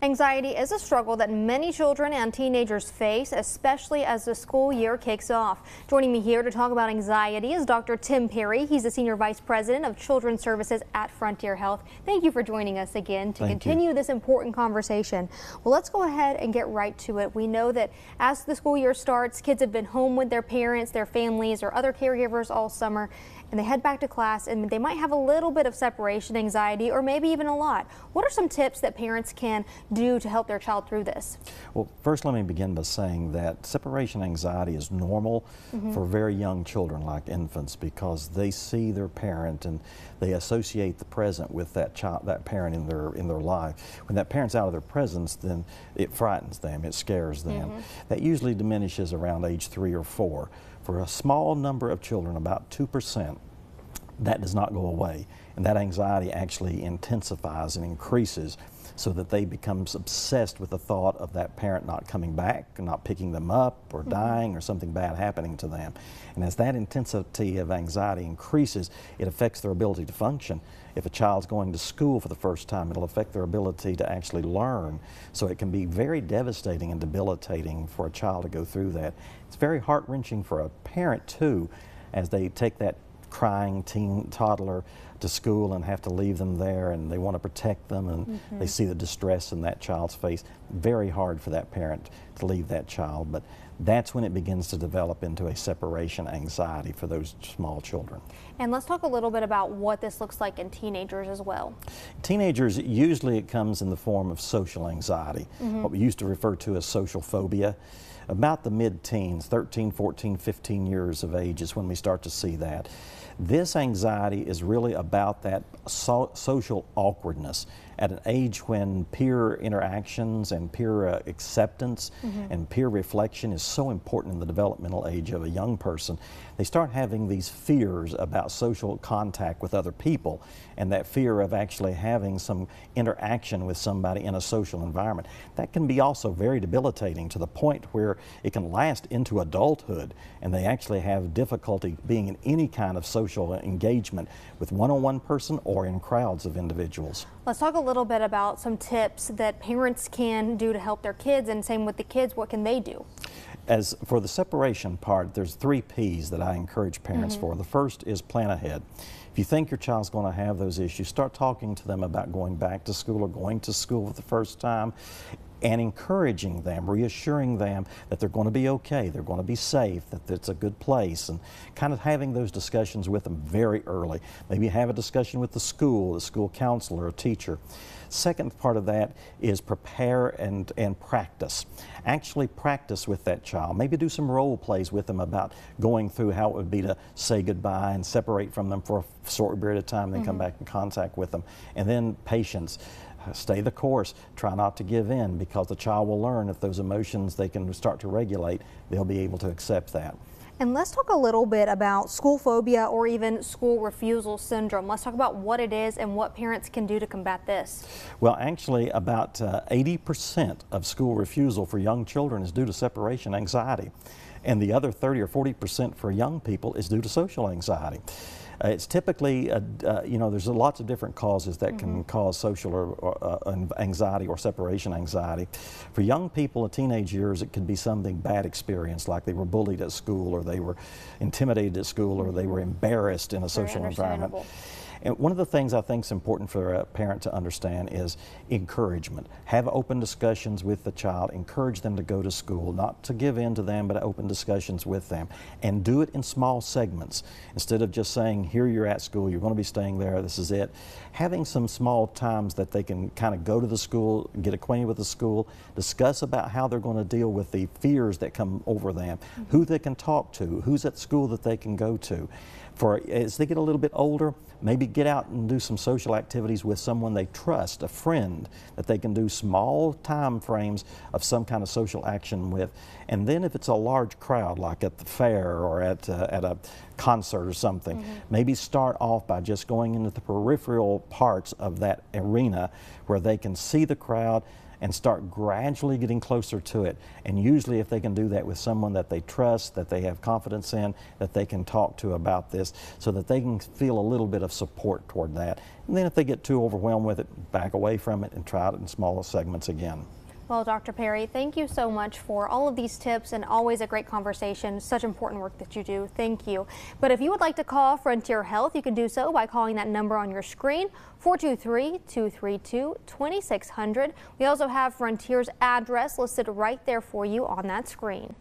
Anxiety is a struggle that many children and teenagers face, especially as the school year kicks off. Joining me here to talk about anxiety is Dr. Tim Perry. He's the Senior Vice President of Children's Services at Frontier Health. Thank you for joining us again to continue this important conversation. Well, let's go ahead and get right to it. We know that as the school year starts, kids have been home with their parents, their families, or other caregivers all summer, and they head back to class and they might have a little bit of separation anxiety or maybe even a lot. What are some tips that parents can do to help their child through this? Well, first let me begin by saying that separation anxiety is normal for very young children like infants, because they see their parent and they associate the present with that child, that parent in their life. When that parent's out of their presence, then it frightens them, it scares them. That usually diminishes around age 3 or 4. For a small number of children, about 2%, that does not go away, and that anxiety actually intensifies and increases so that they become obsessed with the thought of that parent not coming back, and not picking them up, or dying, or something bad happening to them. And as that intensity of anxiety increases, it affects their ability to function. If a child's going to school for the first time, it'll affect their ability to actually learn. So it can be very devastating and debilitating for a child to go through that. It's very heart-wrenching for a parent too, as they take that crying toddler to school and have to leave them there, and they want to protect them, and they see the distress in that child's face. Very hard for that parent to leave that child, but that's when it begins to develop into a separation anxiety for those small children. And let's talk a little bit about what this looks like in teenagers as well. Teenagers, usually it comes in the form of social anxiety, what we used to refer to as social phobia. About the mid-teens, 13, 14, 15 years of age is when we start to see that. This anxiety is really about that social awkwardness at an age when peer interactions and peer acceptance and peer reflection is so important in the developmental age of a young person. They start having these fears about social contact with other people, and that fear of actually having some interaction with somebody in a social environment. That can be also very debilitating to the point where it can last into adulthood, and they actually have difficulty being in any kind of social engagement with one-on-one person or in crowds of individuals. Let's talk a little bit about some tips that parents can do to help their kids, and same with the kids, what can they do? As for the separation part, there's 3 P's that I encourage parents for. The first is plan ahead. If you think your child's going to have those issues, start talking to them about going back to school or going to school for the first time, and encouraging them, reassuring them that they're going to be okay, they're going to be safe, that it's a good place, and kind of having those discussions with them very early. Maybe have a discussion with the school counselor or teacher. Second part of that is prepare and practice. Actually practice with that child. Maybe do some role plays with them about going through how it would be to say goodbye and separate from them for a short period of time, then come back in contact with them. And then patience. Stay the course. Try not to give in, because the child will learn if those emotions they can start to regulate, they'll be able to accept that. And let's talk a little bit about school phobia or even school refusal syndrome. Let's talk about what it is and what parents can do to combat this. Well, actually about 80% of school refusal for young children is due to separation anxiety. And the other 30 or 40% for young people is due to social anxiety. It's typically, you know, there's lots of different causes that can cause social or anxiety or separation anxiety. For young people in teenage years, it could be something bad experience, like they were bullied at school, or they were intimidated at school, or they were embarrassed in a social environment. And one of the things I think is important for a parent to understand is encouragement. Have open discussions with the child. Encourage them to go to school, not to give in to them, but open discussions with them. And do it in small segments. Instead of just saying, here you're at school, you're going to be staying there, this is it. Having some small times that they can kind of go to the school, get acquainted with the school, discuss about how they're going to deal with the fears that come over them, who they can talk to, who's at school that they can go to. As they get a little bit older, maybe get out and do some social activities with someone they trust, a friend that they can do small time frames of some kind of social action with. And then if it's a large crowd, like at the fair or at a concert or something, maybe start off by just going into the peripheral parts of that arena where they can see the crowd and start gradually getting closer to it. And usually if they can do that with someone that they trust, that they have confidence in, that they can talk to about this, so that they can feel a little bit of support toward that. And then if they get too overwhelmed with it, back away from it and try it in smaller segments again. Well, Dr. Perry, thank you so much for all of these tips and always a great conversation. Such important work that you do. Thank you. But if you would like to call Frontier Health, you can do so by calling that number on your screen, 423-232-2600. We also have Frontier's address listed right there for you on that screen.